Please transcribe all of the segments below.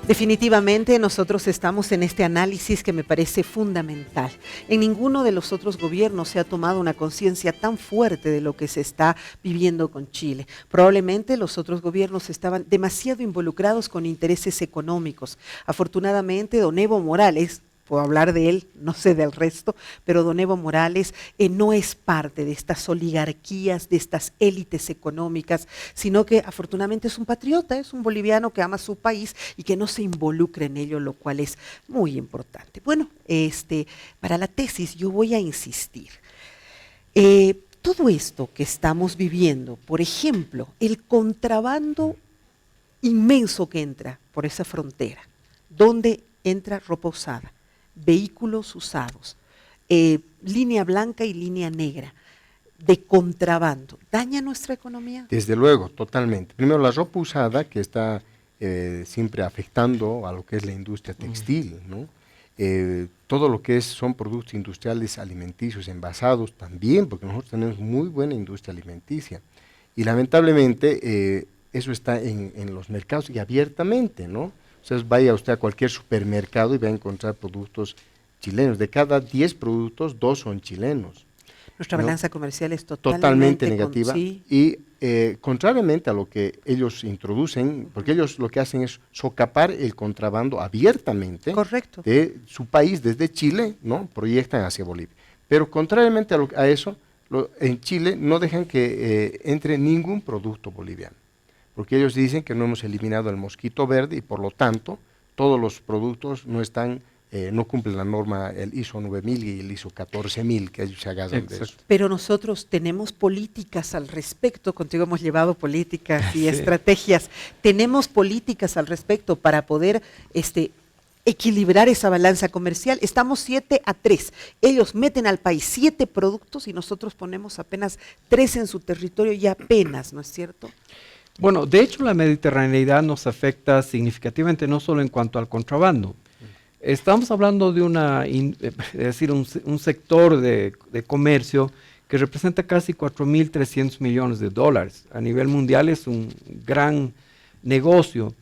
Definitivamente nosotros estamos en este análisis que me parece fundamental. En ninguno de los otros gobiernos se ha tomado una conciencia tan fuerte de lo que se está viviendo con Chile. Probablemente los otros gobiernos estaban demasiado involucrados con intereses económicos. Afortunadamente, don Evo Morales, puedo hablar de él, no sé del resto, pero don Evo Morales no es parte de estas oligarquías, de estas élites económicas, sino que afortunadamente es un patriota, es un boliviano que ama su país y que no se involucra en ello, lo cual es muy importante. Bueno, para la tesis yo voy a insistir. Todo esto que estamos viviendo, por ejemplo, el contrabando inmenso que entra por esa frontera, donde entra ropa usada, vehículos usados, línea blanca y línea negra, de contrabando, ¿daña nuestra economía? Desde luego, totalmente. Primero, la ropa usada, que está siempre afectando a lo que es la industria textil, ¿no? Todo lo que son productos industriales alimenticios envasados también, porque nosotros tenemos muy buena industria alimenticia. Y lamentablemente eso está en los mercados y abiertamente, ¿no? Entonces vaya usted a cualquier supermercado y va a encontrar productos chilenos. De cada 10 productos, 2 son chilenos. Nuestra balanza comercial es totalmente negativa. Sí. Y contrariamente a lo que ellos introducen, porque ellos lo que hacen es socapar el contrabando abiertamente. Correcto. De su país, desde Chile, ¿no? Proyectan hacia Bolivia. Pero contrariamente a eso, en Chile no dejan que entre ningún producto boliviano, porque ellos dicen que no hemos eliminado el mosquito verde y por lo tanto todos los productos no cumplen la norma, el ISO 9000 y el ISO 14000, que ellos se agarran de eso. Pero nosotros tenemos políticas al respecto, contigo hemos llevado políticas y estrategias, tenemos políticas al respecto para poder equilibrar esa balanza comercial. Estamos 7-3, ellos meten al país 7 productos y nosotros ponemos apenas 3 en su territorio y apenas, ¿no es cierto? Bueno, de hecho la mediterraneidad nos afecta significativamente no solo en cuanto al contrabando. Estamos hablando de un sector de comercio que representa casi 4.300 millones de dólares. A nivel mundial es un gran negocio,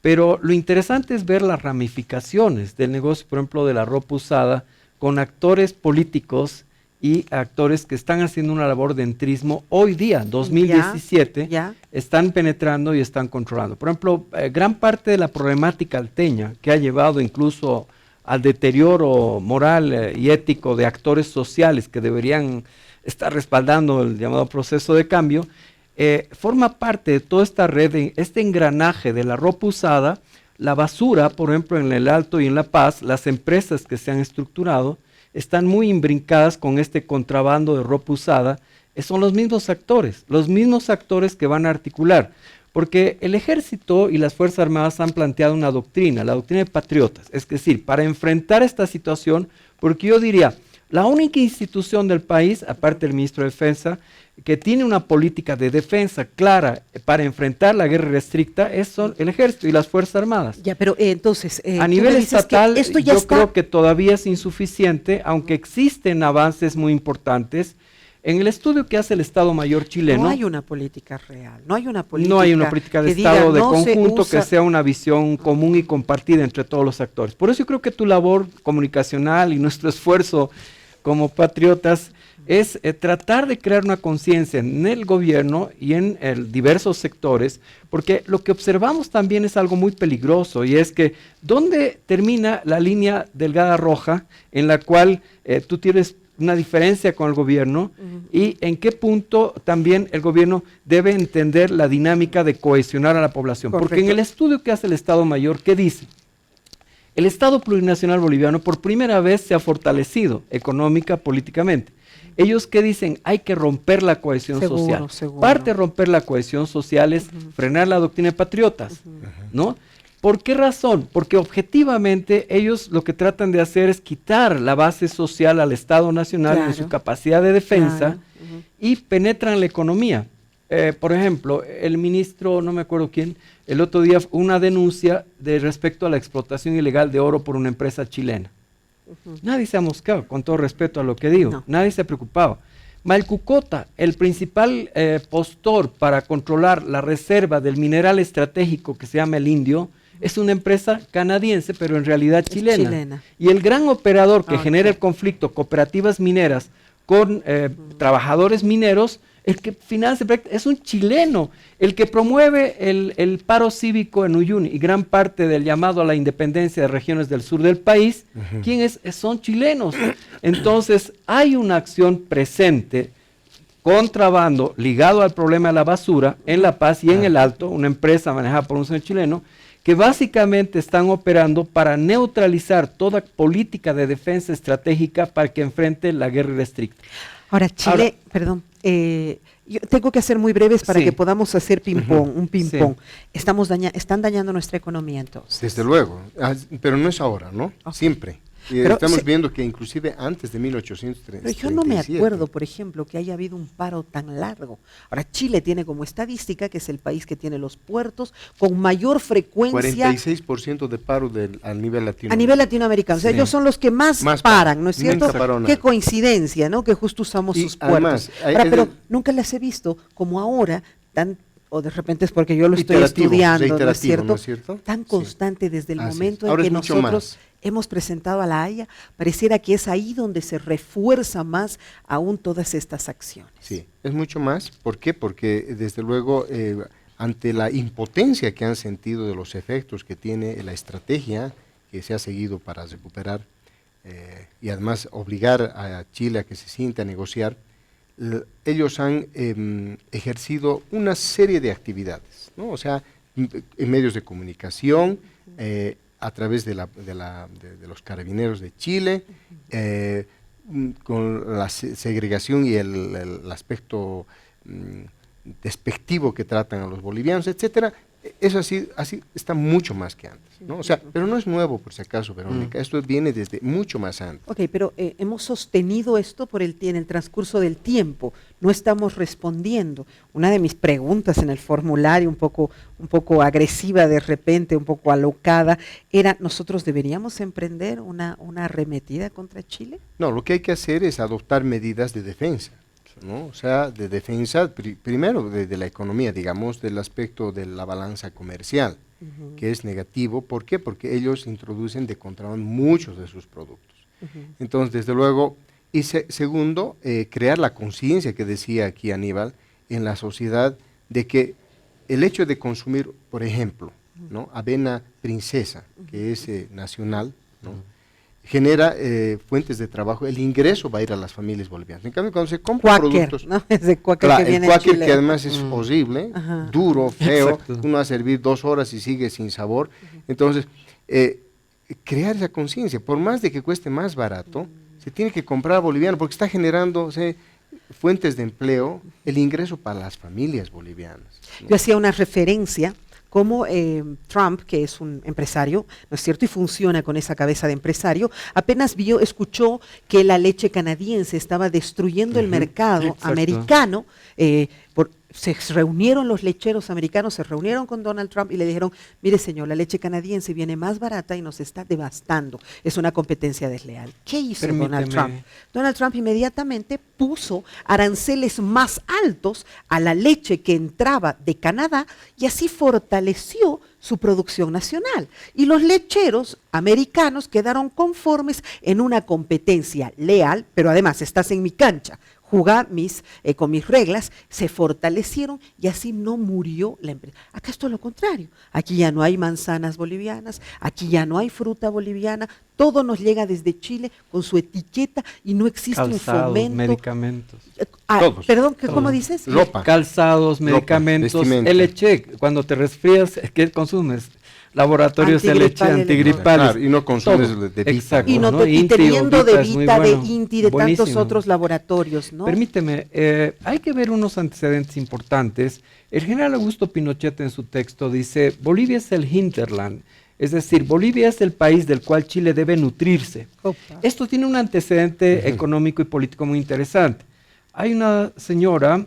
pero lo interesante es ver las ramificaciones del negocio, por ejemplo, de la ropa usada, con actores políticos y actores que están haciendo una labor de entrismo hoy día, 2017, están penetrando y están controlando. Por ejemplo, gran parte de la problemática alteña, que ha llevado incluso al deterioro moral y ético de actores sociales que deberían estar respaldando el llamado proceso de cambio, forma parte de toda esta red, este engranaje de la ropa usada, la basura, por ejemplo, en el Alto y en La Paz, las empresas que se han estructurado, están muy imbrincadas con este contrabando de ropa usada, son los mismos actores que van a articular, porque el ejército y las Fuerzas Armadas han planteado una doctrina, la doctrina de patriotas, es decir, para enfrentar esta situación, porque yo diría, la única institución del país, aparte del ministro de Defensa, que tiene una política de defensa clara para enfrentar la guerra restricta son el ejército y las Fuerzas Armadas. Ya, pero entonces, a nivel estatal, yo creo que todavía es insuficiente, aunque existen avances muy importantes. En el estudio que hace el Estado Mayor chileno, no hay una política real, no hay una política de Estado de conjunto que sea una visión común y compartida entre todos los actores. Por eso yo creo que tu labor comunicacional y nuestro esfuerzo como patriotas es tratar de crear una conciencia en el gobierno y en diversos sectores, porque lo que observamos también es algo muy peligroso, y es que ¿dónde termina la línea delgada roja en la cual tú tienes una diferencia con el gobierno y en qué punto también el gobierno debe entender la dinámica de cohesionar a la población? Correcto. Porque en el estudio que hace el Estado Mayor, ¿qué dice? El Estado plurinacional boliviano por primera vez se ha fortalecido económica, políticamente. Ellos que dicen, hay que romper la cohesión social. Seguro. Parte de romper la cohesión social es frenar la doctrina de patriotas, ¿no? ¿Por qué razón? Porque objetivamente ellos lo que tratan de hacer es quitar la base social al Estado Nacional en su capacidad de defensa y penetran la economía. Por ejemplo, el ministro, no me acuerdo quién, el otro día una denuncia respecto a la explotación ilegal de oro por una empresa chilena. Nadie se ha mosqueado, con todo respeto a lo que digo, nadie se ha preocupado. Malcucota, el principal postor para controlar la reserva del mineral estratégico que se llama el indio, es una empresa canadiense, pero en realidad Es chilena. chilena. Y el gran operador que Ah, genera ok. el conflicto, cooperativas mineras con trabajadores mineros, el que financia el proyecto es un chileno, el que promueve el paro cívico en Uyuni y gran parte del llamado a la independencia de regiones del sur del país, ¿quién es? Son chilenos. Entonces, hay una acción presente, contrabando, ligado al problema de la basura en La Paz y en El Alto, una empresa manejada por un señor chileno, que básicamente están operando para neutralizar toda política de defensa estratégica para que enfrente la guerra irrestricta. Ahora, Chile, perdón, yo tengo que ser muy breves para Sí. que podamos hacer ping-pong, un ping-pong. Sí. Están dañando nuestra economía entonces. Desde luego, pero no es ahora, ¿no? Ok. Siempre. Pero Estamos se- viendo que inclusive antes de 1837. Pero yo no me acuerdo, por ejemplo, que haya habido un paro tan largo. Ahora, Chile tiene como estadística que es el país que tiene los puertos con mayor frecuencia 46% de paro a nivel latinoamericano. a nivel latinoamericano. O sea, Sí. ellos son los que más Más paran, paran. ¿no es cierto? Nunca paró Qué nada. coincidencia, ¿no? Que justo usamos Y sus puertos. además, Ahora, es pero de- nunca las he visto como ahora, tan, o de repente es porque yo lo estoy Iterativo, estudiando, ¿no es reiterativo, cierto? ¿no es cierto? Tan Sí. constante desde el Así es. momento en Ahora que es mucho nosotros más. hemos presentado a la Haya, pareciera que es ahí donde se refuerza más aún todas estas acciones. Sí, es mucho más. ¿Por qué? Porque desde luego, ante la impotencia que han sentido de los efectos que tiene la estrategia que se ha seguido para recuperar y además obligar a Chile a que se siente a negociar, ellos han ejercido una serie de actividades, ¿no? O sea, en medios de comunicación, a través de los carabineros de Chile, con la segregación y el aspecto despectivo que tratan a los bolivianos, etcétera. Eso así está mucho más que antes, ¿no? O sea, pero no es nuevo, por si acaso, Verónica, esto viene desde mucho más antes. Ok, pero hemos sostenido esto en el transcurso del tiempo, no estamos respondiendo. Una de mis preguntas en el formulario, un poco agresiva de repente, un poco alocada, era, ¿nosotros deberíamos emprender una arremetida contra Chile? No, lo que hay que hacer es adoptar medidas de defensa, ¿no? O sea, de defensa, primero de la economía, digamos, del aspecto de la balanza comercial, que es negativo. ¿Por qué? Porque ellos introducen de contrabando muchos de sus productos. Entonces, desde luego, y segundo, crear la conciencia que decía aquí Aníbal en la sociedad de que el hecho de consumir, por ejemplo, ¿no? avena princesa, que es nacional, ¿no? genera fuentes de trabajo, el ingreso va a ir a las familias bolivianas. En cambio, cuando se compran Quaker, productos... ¿no? Es de Quaker Claro, que viene el en Quaker, Chile. que además es horrible, Ajá. duro, feo, Exacto. uno va a servir 2 horas y sigue sin sabor. Entonces, crear esa conciencia, por más de que cueste más barato, se tiene que comprar boliviano, porque está generando fuentes de empleo, el ingreso para las familias bolivianas, ¿no? Yo hacía una referencia como Trump, que es un empresario, ¿no es cierto? Y funciona con esa cabeza de empresario, apenas escuchó que la leche canadiense estaba destruyendo el mercado Exacto. americano, se reunieron los lecheros americanos, se reunieron con Donald Trump y le dijeron, mire señor, la leche canadiense viene más barata y nos está devastando, es una competencia desleal. ¿Qué hizo Donald Permíteme. Trump? Donald Trump inmediatamente puso aranceles más altos a la leche que entraba de Canadá y así fortaleció su producción nacional. Y los lecheros americanos quedaron conformes en una competencia leal, pero además estás en mi cancha, jugá con mis reglas, se fortalecieron y así no murió la empresa. Acá esto es lo contrario. Aquí ya no hay manzanas bolivianas, aquí ya no hay fruta boliviana, todo nos llega desde Chile con su etiqueta y no existe un Calzados, fomento. medicamentos. Todos. Perdón, Todos. ¿cómo dices? Ropa. Calzados, Ropa, medicamentos, vestimenta. LH, cuando te resfrías, ¿qué consumes? Laboratorios de leche Antigripal, antigripales. Claro, y no consumes todo. de Vita, Exacto, Y, ¿no? Inti teniendo o Vita de es muy Vita, bueno. de Inti, de tantos Buenísimo. otros laboratorios, ¿no? Permíteme, hay que ver unos antecedentes importantes. El general Augusto Pinochet en su texto dice, Bolivia es el hinterland, es decir, Bolivia es el país del cual Chile debe nutrirse. Opa. Esto tiene un antecedente económico y político muy interesante. Hay una señora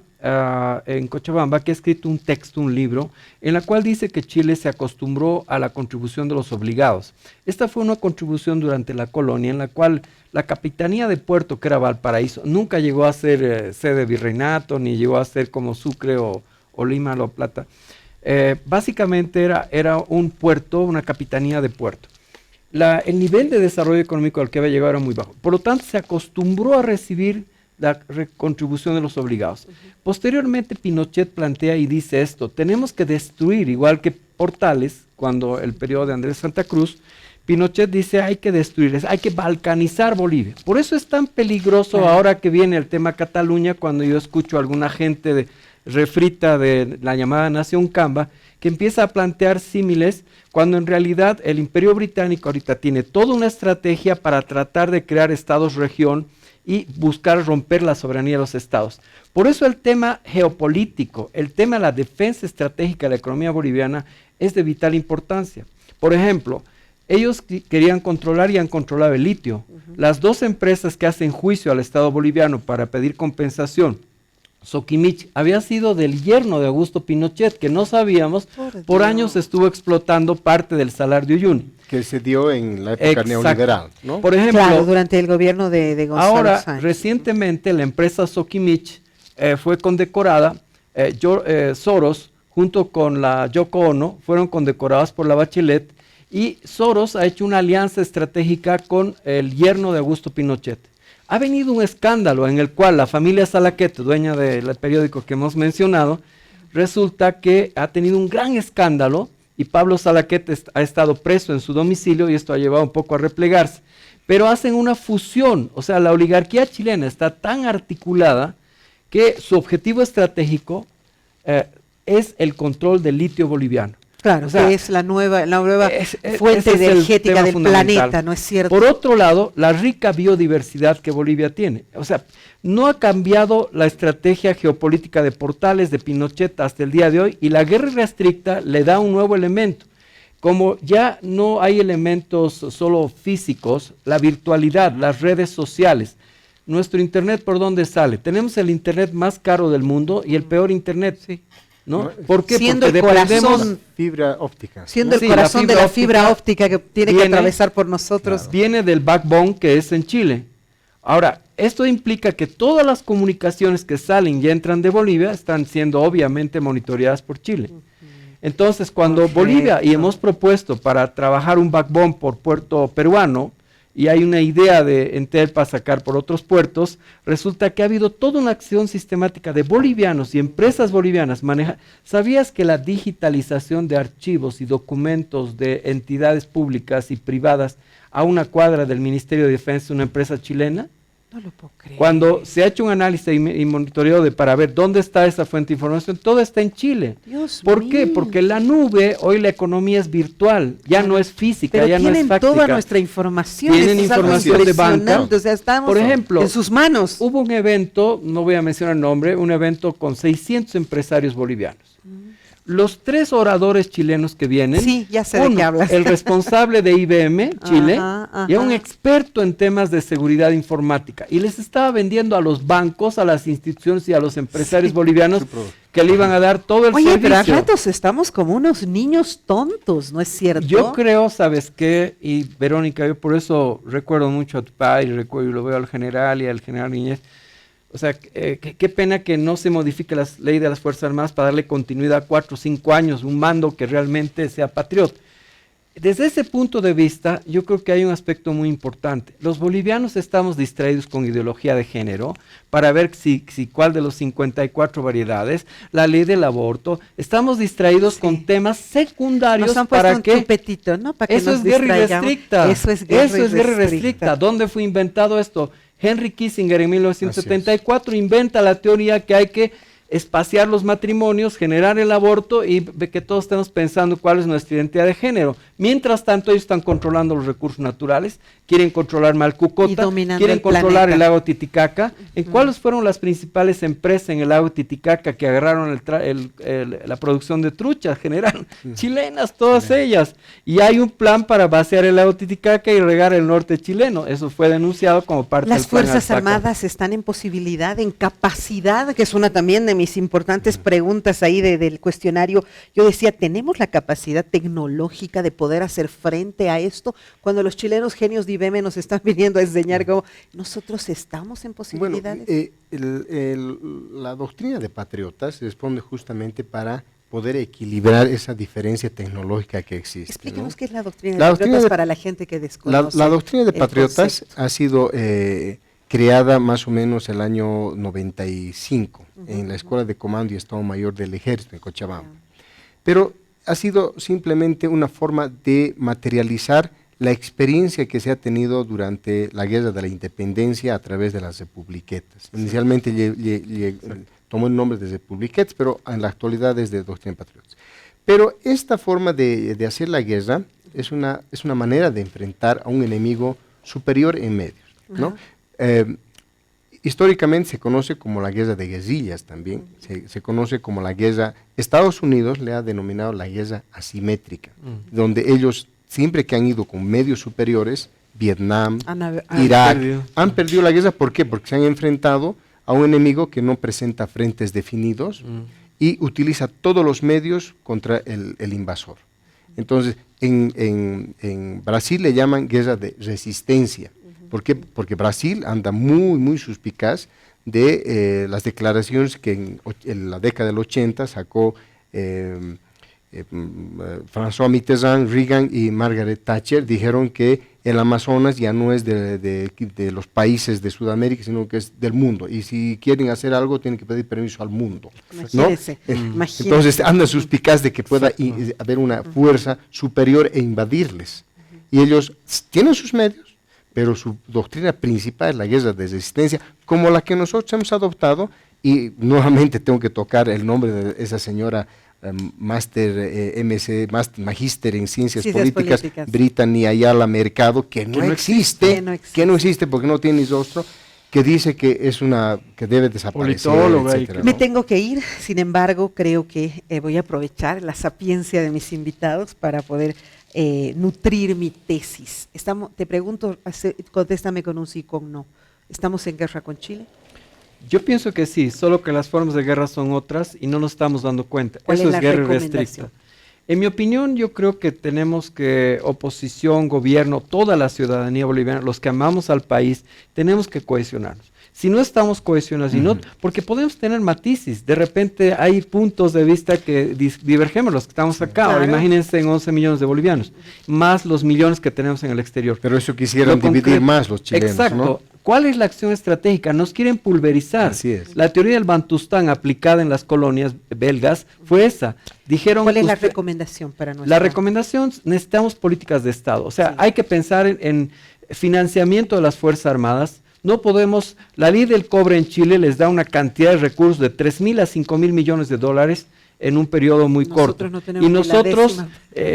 en Cochabamba que ha escrito un texto, un libro, en la cual dice que Chile se acostumbró a la contribución de los obligados. Esta fue una contribución durante la colonia en la cual la capitanía de Puerto, que era Valparaíso, nunca llegó a ser sede de virreinato, ni llegó a ser como Sucre o Lima, La Plata. básicamente era un puerto, una capitanía de puerto. El nivel de desarrollo económico al que había llegado era muy bajo. Por lo tanto, se acostumbró a recibir la contribución de los obligados. Posteriormente, Pinochet plantea y dice esto: tenemos que destruir, igual que Portales, cuando el periodo de Andrés Santa Cruz, Pinochet dice hay que destruir, hay que balcanizar Bolivia. Por eso es tan peligroso ahora que viene el tema Cataluña, cuando yo escucho a alguna gente refrita de la llamada Nación Camba, que empieza a plantear símiles, cuando en realidad el Imperio Británico ahorita tiene toda una estrategia para tratar de crear estados-región y buscar romper la soberanía de los estados. Por eso el tema geopolítico, el tema de la defensa estratégica de la economía boliviana es de vital importancia. Por ejemplo, ellos querían controlar y han controlado el litio. Las dos empresas que hacen juicio al Estado boliviano para pedir compensación, Soquimich había sido del yerno de Augusto Pinochet, que no sabíamos, por años estuvo explotando parte del Salar de Uyuni. Que se dio en la época neoliberal, ¿no? Por ejemplo, claro, durante el gobierno de Gonzalo ahora, Sánchez. Recientemente, la empresa Soquimich fue condecorada, Soros, junto con la Yoko Ono, fueron condecoradas por la Bachelet, y Soros ha hecho una alianza estratégica con el yerno de Augusto Pinochet. Ha venido un escándalo en el cual la familia Salaquet, dueña del periódico que hemos mencionado, resulta que ha tenido un gran escándalo y Pablo Salaquet ha estado preso en su domicilio y esto ha llevado un poco a replegarse. Pero hacen una fusión, o sea, la oligarquía chilena está tan articulada que su objetivo estratégico es el control del litio boliviano. Claro, o sea, que es la nueva fuente energética del planeta, ¿no es cierto? Por otro lado, la rica biodiversidad que Bolivia tiene. O sea, no ha cambiado la estrategia geopolítica de Portales, de Pinochet hasta el día de hoy, y la guerra irrestricta le da un nuevo elemento. Como ya no hay elementos solo físicos, la virtualidad, las redes sociales. Nuestro internet, ¿por dónde sale? Tenemos el internet más caro del mundo y el peor internet. Sí. ¿No? ¿Por qué? Siendo porque el corazón, fibra óptica. Siendo el corazón de la fibra óptica que tiene que atravesar por nosotros. Claro. Viene del backbone que es en Chile. Ahora, esto implica que todas las comunicaciones que salen y entran de Bolivia están siendo obviamente monitoreadas por Chile. Entonces, cuando Bolivia, y hemos propuesto para trabajar un backbone por puerto peruano, y hay una idea de Entel para sacar por otros puertos, resulta que ha habido toda una acción sistemática de bolivianos y empresas bolivianas. ¿Sabías que la digitalización de archivos y documentos de entidades públicas y privadas a una cuadra del Ministerio de Defensa es una empresa chilena? No lo puedo creer. Cuando se ha hecho un análisis y monitoreo para ver dónde está esa fuente de información, todo está en Chile. ¿Por qué? Porque la nube, hoy la economía es virtual, ya no es física, pero ya no es fáctica. tienen toda nuestra información. Tienen información de banca. O sea, estamos por ejemplo, en sus manos. Hubo un evento, no voy a mencionar el nombre, un evento con 600 empresarios bolivianos. Los 3 oradores chilenos que vienen, sí, ya sé de qué hablas. El responsable de IBM Chile y a un experto en temas de seguridad informática, y les estaba vendiendo a los bancos, a las instituciones y a los empresarios bolivianos que le iban a dar todo el servicio. Pero a ratos estamos como unos niños tontos, ¿no es cierto? Yo creo, ¿sabes qué? Y Verónica, yo por eso recuerdo mucho a tu padre, y lo veo al general y al general Niñez. O sea, qué pena que no se modifique la ley de las Fuerzas Armadas para darle continuidad a 4 o 5 años, un mando que realmente sea patriota. Desde ese punto de vista, yo creo que hay un aspecto muy importante. Los bolivianos estamos distraídos con ideología de género para ver si cuál de los 54 variedades, la ley del aborto, estamos distraídos con temas secundarios. Nos han para puesto un chupetito, ¿no? Para que eso nos es guerra irrestricta. Eso es guerra irrestricta. ¿Dónde fue inventado esto? Henry Kissinger en 1974 inventa la teoría que hay que espaciar los matrimonios, generar el aborto y que todos estemos pensando cuál es nuestra identidad de género. Mientras tanto, ellos están controlando los recursos naturales, quieren controlar Malcucota, quieren controlar el lago Titicaca. ¿En cuáles fueron las principales empresas en el lago Titicaca que agarraron la producción de truchas? Generaron chilenas, todas ellas. Y hay un plan para vaciar el lago Titicaca y regar el norte chileno. Eso fue denunciado como parte del plan. Las Fuerzas Armadas están en posibilidad, en capacidad, que es una también de mis importantes preguntas ahí del cuestionario. Yo decía, ¿tenemos la capacidad tecnológica de poder hacer frente a esto? Cuando los chilenos genios de IBM nos están viniendo a enseñar cómo nosotros estamos en posibilidades. Bueno, la doctrina de patriotas responde justamente para poder equilibrar esa diferencia tecnológica que existe. Explíquenos, ¿no? qué es la doctrina de La doctrina patriotas de- para la gente que desconoce. La doctrina de el patriotas concepto. ha sido creada más o menos el año 95 en la Escuela de Comando y Estado Mayor del Ejército en Cochabamba. Pero ha sido simplemente una forma de materializar la experiencia que se ha tenido durante la Guerra de la Independencia a través de las republiquetas. Inicialmente tomó el nombre de republiquetas, pero en la actualidad es de doctrina de patriotas. Pero esta forma de hacer la guerra es una manera de enfrentar a un enemigo superior en medios, ¿no? Históricamente se conoce como la guerra de guerrillas también, se conoce como la guerra, Estados Unidos le ha denominado la guerra asimétrica, donde ellos siempre que han ido con medios superiores, Vietnam, Irak, han perdido la guerra. ¿Por qué? Porque se han enfrentado a un enemigo que no presenta frentes definidos y utiliza todos los medios contra el invasor. Entonces, en Brasil le llaman guerra de resistencia. ¿Por qué? Porque Brasil anda muy suspicaz de las declaraciones que en la década del 80 sacó François Mitterrand, Reagan y Margaret Thatcher. Dijeron que el Amazonas ya no es de los países de Sudamérica, sino que es del mundo. Y si quieren hacer algo, tienen que pedir permiso al mundo, ¿no? Imagínese. Entonces anda suspicaz de que pueda haber una fuerza superior e invadirles. Y ellos tienen sus medios, pero su doctrina principal es la guerra de resistencia, como la que nosotros hemos adoptado. Y nuevamente tengo que tocar el nombre de esa señora magíster en ciencias políticas, Brittany Ayala Mercado, que no existe porque no tiene ni rostro, que dice que es que debe desaparecer, etcétera, ¿no? Me tengo que ir, sin embargo, creo que voy a aprovechar la sapiencia de mis invitados para poder nutrir mi tesis. Te pregunto, contéstame con un sí, con no. ¿Estamos en guerra con Chile? Yo pienso que sí, solo que las formas de guerra son otras y no nos estamos dando cuenta. Eso es guerra irrestricta. En mi opinión, yo creo que tenemos que, oposición, gobierno, toda la ciudadanía boliviana, los que amamos al país, tenemos que cohesionarnos. Si no estamos cohesionados, porque podemos tener matices, de repente hay puntos de vista que divergemos los que estamos acá. Claro. Ahora imagínense en 11 millones de bolivianos, más los millones que tenemos en el exterior. Pero eso quisieran dividir más los chilenos, exacto, ¿no? ¿Cuál es la acción estratégica? Nos quieren pulverizar. Así es. La teoría del Bantustán aplicada en las colonias belgas fue esa. Dijeron, ¿cuál es la recomendación para nosotros? La recomendación, necesitamos políticas de Estado. O sea, hay que pensar en financiamiento de las Fuerzas Armadas. No podemos, la ley del cobre en Chile les da una cantidad de recursos de 3.000 a 5.000 millones de dólares en un periodo muy corto. No tenemos, y nosotros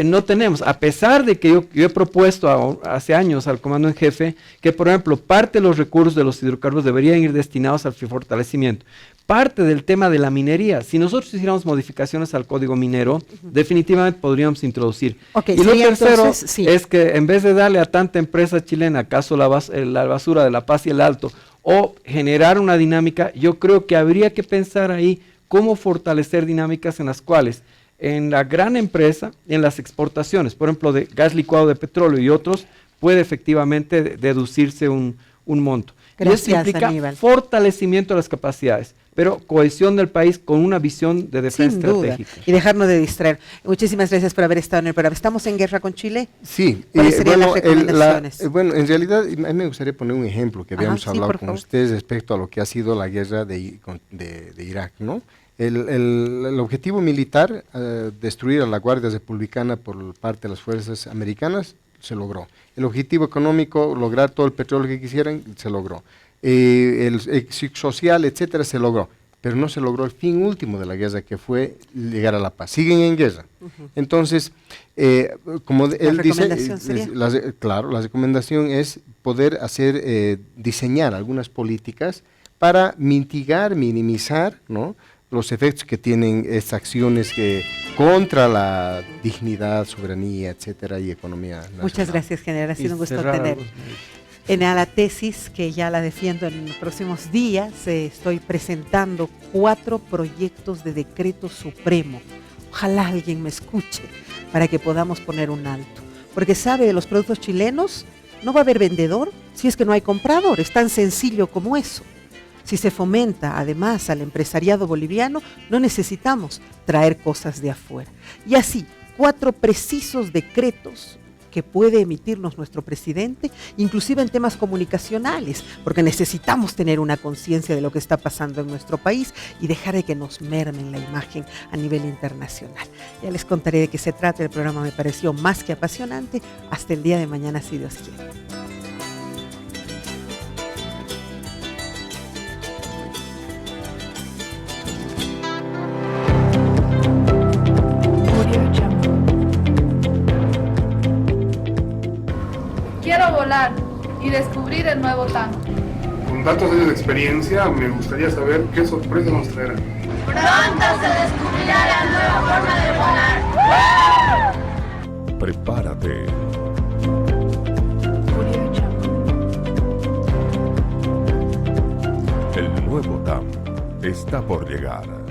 no tenemos, a pesar de que yo he propuesto hace años al comando en jefe que, por ejemplo, parte de los recursos de los hidrocarburos deberían ir destinados al fortalecimiento. Parte del tema de la minería, si nosotros hiciéramos modificaciones al código minero, definitivamente podríamos introducir. Okay, y lo tercero es que en vez de darle a tanta empresa chilena, acaso la basura de La Paz y el Alto, o generar una dinámica, yo creo que habría que pensar ahí cómo fortalecer dinámicas en las cuales en la gran empresa, en las exportaciones, por ejemplo, de gas licuado de petróleo y otros, puede efectivamente deducirse un monto. Gracias, y eso implica Aníbal. Fortalecimiento de las capacidades, pero cohesión del país con una visión de defensa estratégica. Y dejarnos de distraer. Muchísimas gracias por haber estado en el programa. ¿Estamos en guerra con Chile? Sí. ¿Cuáles serían las recomendaciones? Bueno, en realidad, a mí me gustaría poner un ejemplo que habíamos hablado con ustedes respecto a lo que ha sido la guerra de Irak, ¿no? El objetivo militar, destruir a la Guardia Republicana por parte de las fuerzas americanas, se logró. El objetivo económico, lograr todo el petróleo que quisieran, se logró. El social, etcétera, se logró. Pero no se logró el fin último de la guerra, que fue llegar a la paz. Siguen en guerra. Entonces, como él dice, la recomendación es poder diseñar algunas políticas para mitigar, minimizar, ¿no?, los efectos que tienen estas acciones contra la dignidad, soberanía, etcétera, y economía nacional. Muchas gracias, general. Ha sido un gusto tener. En la tesis, que ya la defiendo en los próximos días, estoy presentando 4 proyectos de decreto supremo. Ojalá alguien me escuche para que podamos poner un alto. Porque sabe, de los productos chilenos no va a haber vendedor si es que no hay comprador. Es tan sencillo como eso. Si se fomenta además al empresariado boliviano, no necesitamos traer cosas de afuera. Y así, 4 precisos decretos que puede emitirnos nuestro presidente, inclusive en temas comunicacionales, porque necesitamos tener una conciencia de lo que está pasando en nuestro país y dejar de que nos mermen la imagen a nivel internacional. Ya les contaré de qué se trata. El programa me pareció más que apasionante. Hasta el día de mañana, si Dios quiere. Quiero volar y descubrir el nuevo TAM. Con tantos años de experiencia, me gustaría saber qué sorpresa nos traerá. Pronto se descubrirá la nueva forma de volar. Prepárate. El nuevo TAM está por llegar.